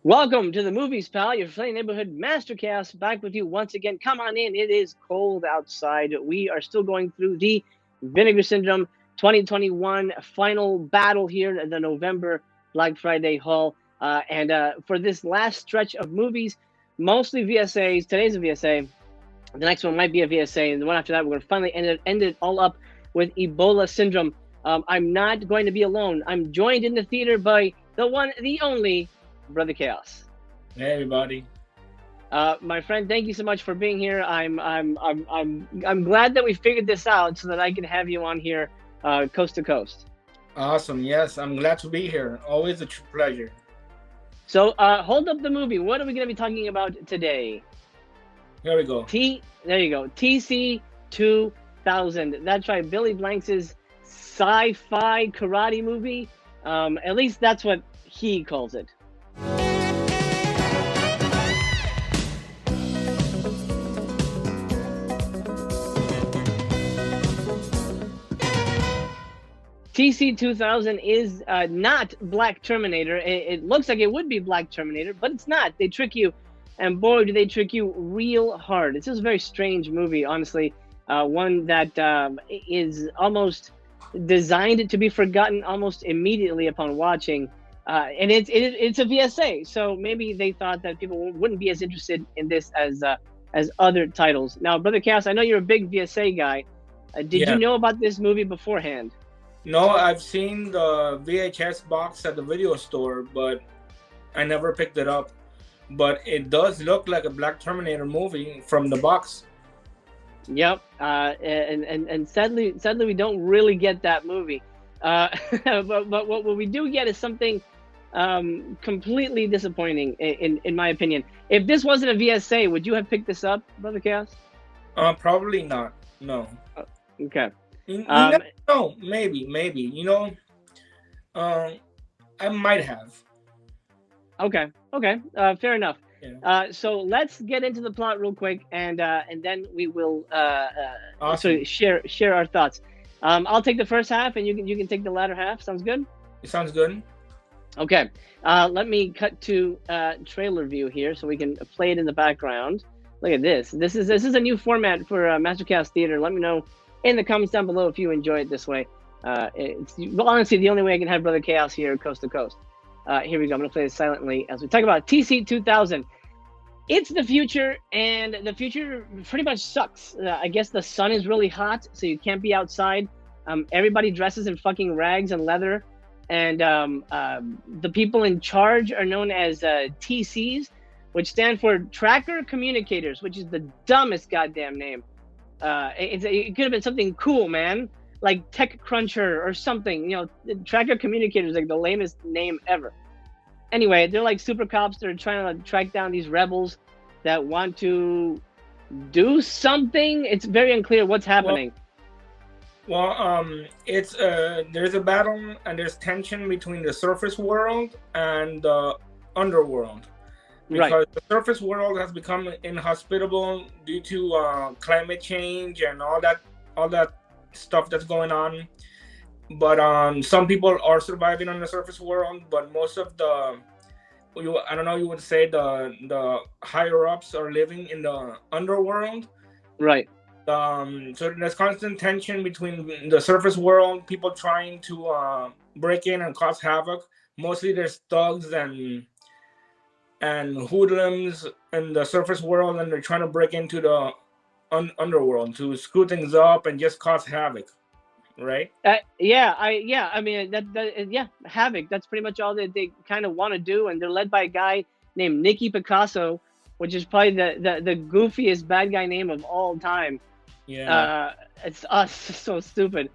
Welcome to the movies, pal. Your friendly neighborhood mastercast back with you once again. Come on in. It is cold outside. We are still going through the Vinegar Syndrome 2021 final battle here at the November Black Friday haul. And for this last stretch of movies, mostly VSAs. Today's a VSA. The next one might be a VSA. And the one after that, we're going to finally end it all up with Ebola Syndrome. I'm not going to be alone. I'm joined in the theater by the one, the only, Brother Chaos. Hey everybody. My friend, thank you so much for being here. I'm glad that we figured this out so that I can have you on here, coast to coast. Awesome. Yes, I'm glad to be here. Always a true pleasure. So, hold up the movie. What are we going to be talking about today? Here we go. There you go. TC 2000. That's right. Billy Blanks' sci-fi karate movie. At least that's what he calls it. TC 2000 is not Black Terminator. It looks like it would be Black Terminator, but it's not. They trick you, and boy, do they trick you real hard. It's just a very strange movie, honestly. One that is almost designed to be forgotten almost immediately upon watching. And it's a VSA, so maybe they thought that people wouldn't be as interested in this as other titles. Now, Brother Cass, I know you're a big VSA guy. Did you know about this movie beforehand? No, I've seen the VHS box at the video store, but I never picked it up. But it does look like a Black Terminator movie from the box. Yep, and sadly we don't really get that movie. But what we do get is something completely disappointing, in my opinion. If this wasn't a VSA, would you have picked this up, Brother Chaos? Probably not. No. Okay. No, maybe. I might have. Okay. Fair enough. Yeah. So let's get into the plot real quick, and then we will Awesome. share our thoughts. I'll take the first half, and you can take the latter half. Sounds good? It sounds good. Okay. Let me cut to trailer view here, so we can play it in the background. Look at this. This is a new format for Mastercast Theater. Let me know in the comments down below if you enjoy it this way. It's honestly the only way I can have Brother Chaos here, coast to coast. Here we go. I'm going to play this silently as we talk about TC 2000. It's the future, and the future pretty much sucks. I guess the sun is really hot, so you can't be outside. Everybody dresses in fucking rags and leather, and the people in charge are known as TCs, which stand for Tracker Communicators, which is the dumbest goddamn name. It could have been something cool, man, like Tech Cruncher or something. Tracker Communicators, like the lamest name ever. Anyway, they're like super cops that are trying to track down these rebels that want to do something. It's very unclear what's happening. It's there's a battle and there's tension between the surface world and the underworld. Because the surface world has become inhospitable due to climate change and all that stuff that's going on. But some people are surviving on the surface world, but most of you would say the higher ups are living in the underworld. Right. So there's constant tension between the surface world, people trying to break in and cause havoc. Mostly there's thugs and hoodlums in the surface world, and they're trying to break into the underworld to screw things up and just cause havoc, right? Havoc. That's pretty much all that they kind of want to do, and they're led by a guy named Nicky Picasso, which is probably the goofiest bad guy name of all time. Yeah. It's us, so stupid.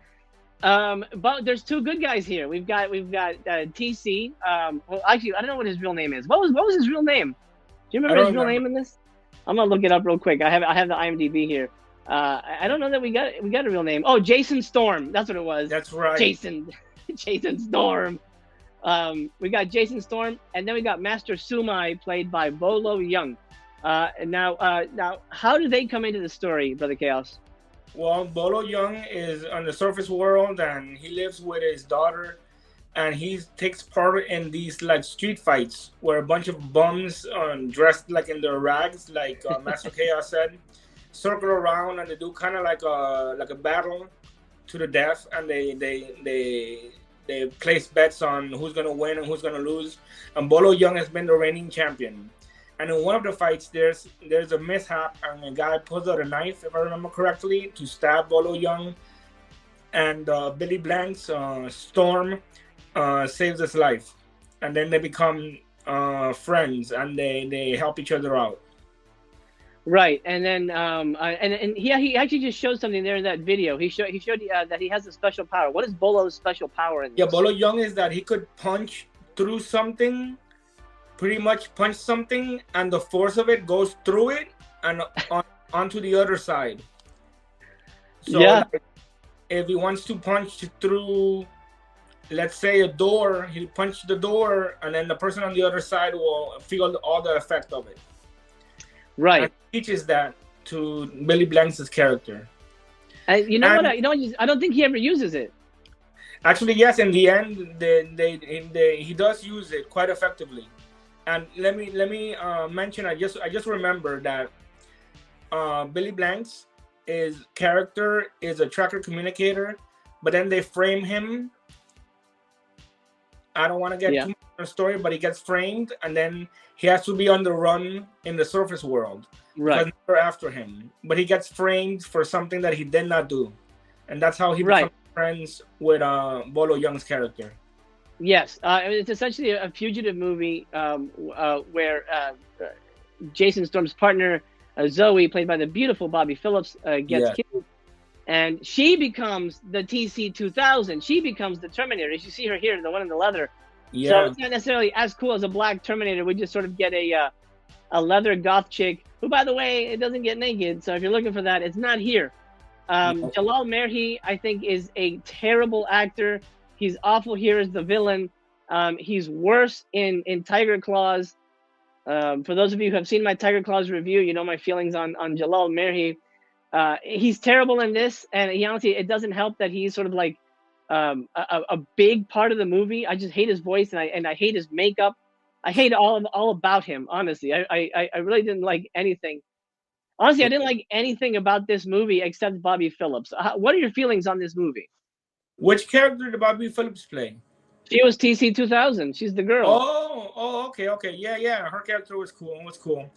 But there's two good guys here. We've got TC. Well, actually, I don't know what his real name is. What was his real name? Do you remember his real name in this? I'm gonna look it up real quick. I have the IMDb here. I don't know that we got a real name. Oh, Jason Storm. That's what it was. That's right. Jason Storm. We got Jason Storm, and then we got Master Sumai, played by Bolo Young. Now, how do they come into the story, Brother Chaos? Well, Bolo Young is on the surface world, and he lives with his daughter and he takes part in these like street fights where a bunch of bums dressed like in their rags, like Master Chaos said, circle around and they do kind of like a battle to the death, and they place bets on who's gonna win and who's gonna lose. And Bolo Young has been the reigning champion. And in one of the fights, there's a mishap, and a guy pulls out a knife, if I remember correctly, to stab Bolo Young. And Billy Blank's Storm saves his life, and then they become friends, and they help each other out. Right, and then and he actually just showed something there in that video. He showed that he has a special power. What is Bolo's special power in this? Yeah, Bolo Young is that he could punch through something, pretty much punch something, and the force of it goes through it and onto the other side. So yeah. Like, if he wants to punch through, let's say, a door, he'll punch the door, and then the person on the other side will feel all the effect of it. Right. And he teaches that to Billy Blanks' character. You know what? I don't think he ever uses it. Actually, yes. In the end, he does use it quite effectively. And let me mention. I just remember that Billy Blanks' character is a tracker communicator, but then they frame him. I don't want to get too much in the story, but he gets framed, and then he has to be on the run in the surface world. Right. Because they're after him, but he gets framed for something that he did not do, and that's how he becomes friends with Bolo Young's character. Yes, it's essentially a fugitive movie where Jason Storm's partner Zoe, played by the beautiful Bobby Phillips, gets killed, and she becomes the TC-2000. She becomes the Terminator. As you see her here, the one in the leather. Yeah. So it's not necessarily as cool as a black Terminator. We just sort of get a leather goth chick, who, by the way, it doesn't get naked. So if you're looking for that, it's not here. Jalal Merhi, I think, is a terrible actor. He's awful here as the villain. He's worse in Tiger Claws. For those of you who have seen my Tiger Claws review, you know my feelings on Jalal Merhi. He's terrible in this, and he honestly, it doesn't help that he's sort of like a big part of the movie. I just hate his voice, and I hate his makeup. I hate all about him, honestly. I really didn't like anything. Honestly, I didn't like anything about this movie except Bobby Phillips. What are your feelings on this movie? Which character did Bobby Phillips play? She was TC-2000. She's the girl. Okay. Yeah. Her character was cool.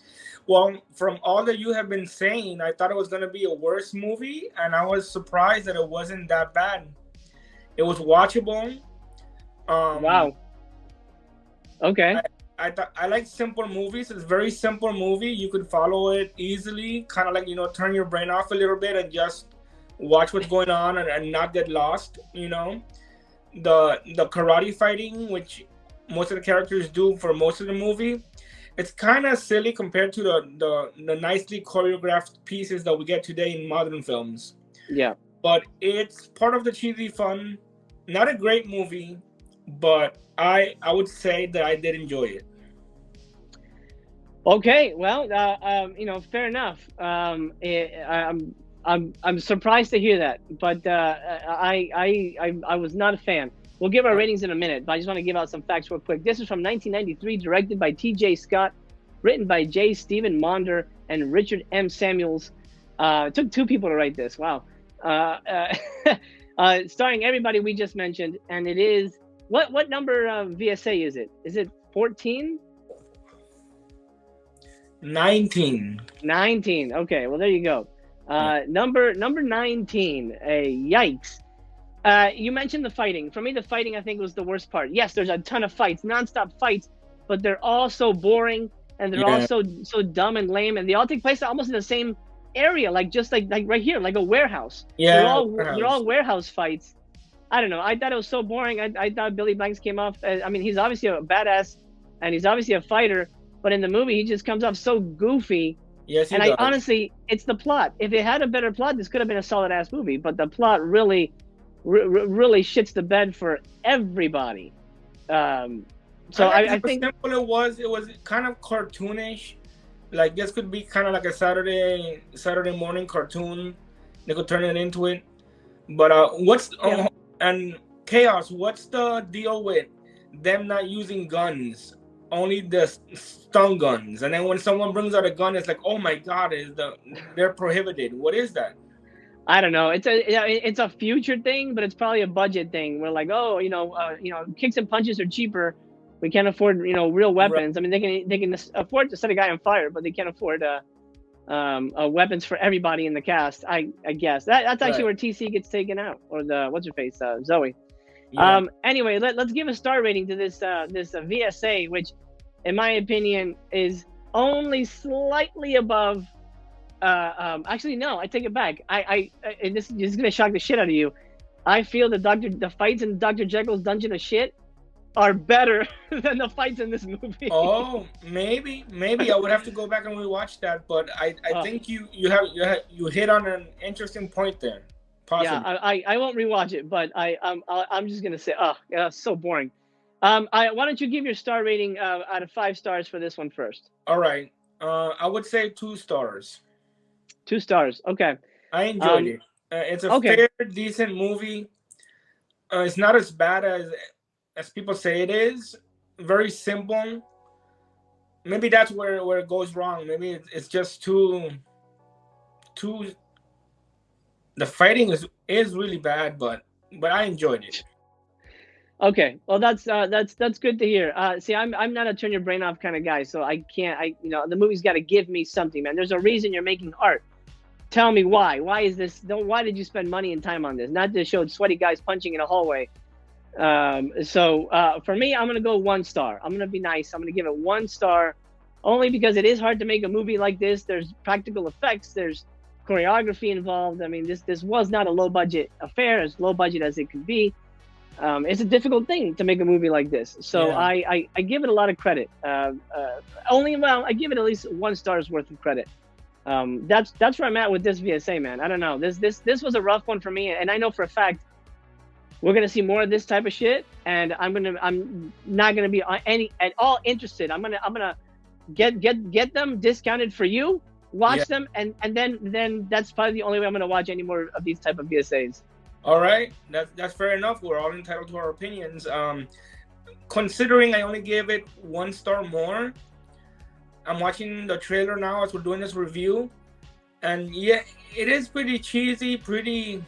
Well, from all that you have been saying, I thought it was going to be a worse movie, and I was surprised that it wasn't that bad. It was watchable. Wow. Okay. I like simple movies. It's a very simple movie. You could follow it easily, kind of like, turn your brain off a little bit and just watch what's going on and not get lost, The karate fighting, which most of the characters do for most of the movie, it's kind of silly compared to the nicely choreographed pieces that we get today in modern films. Yeah. But it's part of the cheesy fun. Not a great movie, but I would say that I did enjoy it. Okay, well, fair enough. I'm surprised to hear that, but I was not a fan. We'll give our ratings in a minute, but I just want to give out some facts real quick. This is from 1993, directed by T.J. Scott, written by J. Stephen Maunder and Richard M. Samuels. It took 2 people to write this. Wow. Starring everybody we just mentioned, and it is what number VSA is it? Is it 14? 19. 19. Okay, well there you go. Number 19. Yikes. You mentioned the fighting. For me, the fighting, I think, was the worst part. Yes, there's a ton of fights, nonstop fights, but they're all so boring, and they're all so dumb and lame, and they all take place almost in the same area, like right here, like a warehouse. Yeah, they're all warehouse fights. I don't know. I thought it was so boring. I thought Billy Blanks came off. He's obviously a badass, and he's obviously a fighter, but in the movie, he just comes off so goofy. Yes, and honestly, it's the plot. If it had a better plot, this could have been a solid ass movie. But the plot really shits the bed for everybody. So I think simple it was kind of cartoonish. Like this could be kind of like a Saturday morning cartoon. They could turn it into it. But and Chaos, what's the deal with them not using guns? Only the stun guns, and then when someone brings out a gun, it's like, oh my god, they're prohibited. What is that? I don't know. It's a future thing, but it's probably a budget thing. We're like, oh, kicks and punches are cheaper. We can't afford, real weapons. Right. I mean, they can afford to set a guy on fire, but they can't afford weapons for everybody in the cast. I guess that's actually where TC gets taken out, or the what's her face, Zoe. Yeah. Anyway, let's give a star rating to this VSA, which, in my opinion, is only slightly above. Actually, no, I take it back. And this is gonna shock the shit out of you. I feel the fights in Dr. Jekyll's Dungeon of Shit are better than the fights in this movie. Oh, maybe I would have to go back and rewatch that, but I think you hit on an interesting point there. Possibly. Yeah, I won't rewatch it, but I'm just gonna say, so boring. Why don't you give your star rating out of 5 stars for this one first? All right, I would say 2 stars. 2 stars. Okay. I enjoyed it. It's a fair, decent movie. It's not as bad as people say it is. Very simple. Maybe that's where it goes wrong. Maybe it's just too. The fighting is really bad, but I enjoyed it. Okay, well that's good to hear. See, I'm not a turn your brain off kind of guy, so I can't. The movie's got to give me something, man. There's a reason you're making art. Tell me why. Why is this? Why did you spend money and time on this? Not to show sweaty guys punching in a hallway. So for me, I'm gonna go 1 star. I'm gonna be nice. I'm gonna give it 1 star, only because it is hard to make a movie like this. There's practical effects. There's choreography involved. I mean, this was not a low budget affair, as low budget as it could be. It's a difficult thing to make a movie like this. So yeah. I give it a lot of credit. I give it at least 1 star's worth of credit. That's where I'm at with this VSA, man. I don't know. This was a rough one for me, and I know for a fact we're gonna see more of this type of shit. And I'm not gonna be at all interested. I'm gonna get them discounted for you. Watch them, and then that's probably the only way I'm gonna watch any more of these type of VSAs. All right, that's fair enough. We're all entitled to our opinions. Considering I only gave it 1 star more, I'm watching the trailer now as we're doing this review, and yeah, it is pretty cheesy, pretty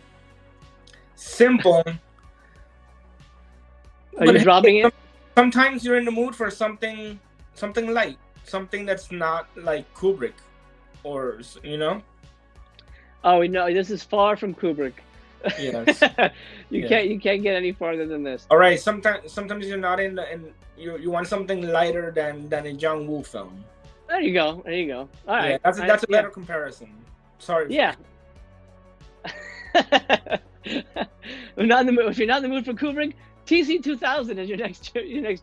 simple. Are you dropping it? Sometimes you're in the mood for something light, something that's not like Kubrick, or Oh no, this is far from Kubrick. Yes. You can't get any farther than this. All right, sometimes you're not you want something lighter than a John Woo film. There you go. All right. Yeah, that's a better comparison. Sorry. Yeah. If you're not in the mood for Kubrick, TC 2000 is your next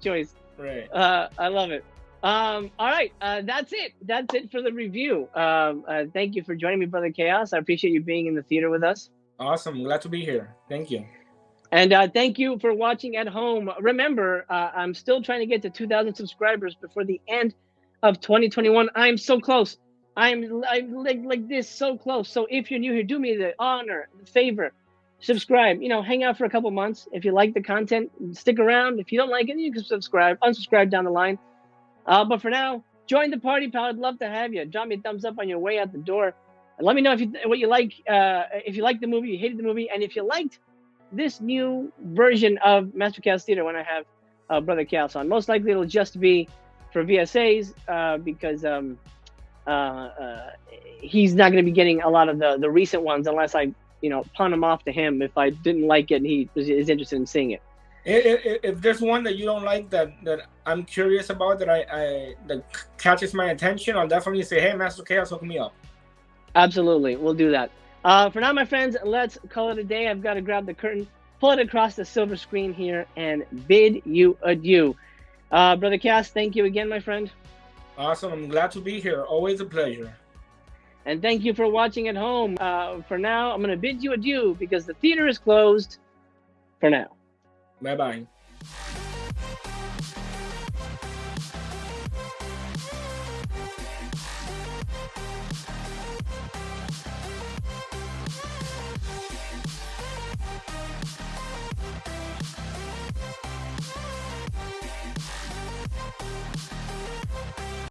choice. Right. I love it. All right. That's it. That's it for the review. Thank you for joining me, Brother Chaos. I appreciate you being in the theater with us. Awesome. Glad to be here. Thank you. And thank you for watching at home. Remember, I'm still trying to get to 2,000 subscribers before the end of 2021. I'm so close. I'm like this, so close. So if you're new here, do me the honor, the favor, subscribe. Hang out for a couple months. If you like the content, stick around. If you don't like it, you can unsubscribe down the line. But for now, join the party, pal. I'd love to have you. Drop me a thumbs up on your way out the door. And let me know what you like. If you liked the movie, you hated the movie, and if you liked this new version of Master Chaos Theater when I have Brother Chaos on. Most likely it'll just be for VSAs because he's not going to be getting a lot of the recent ones unless I pawn them off to him if I didn't like it and he is interested in seeing it. If there's one that you don't like that I'm curious about that catches my attention, I'll definitely say, hey, Master Chaos, hook me up. Absolutely, we'll do that. For now, my friends, let's call it a day. I've got to grab the curtain, pull it across the silver screen here, and bid you adieu. Brother Cass, thank you again, my friend. Awesome. I'm glad to be here. Always a pleasure. And thank you for watching at home. For now, I'm going to bid you adieu because the theater is closed for now. Bye-bye.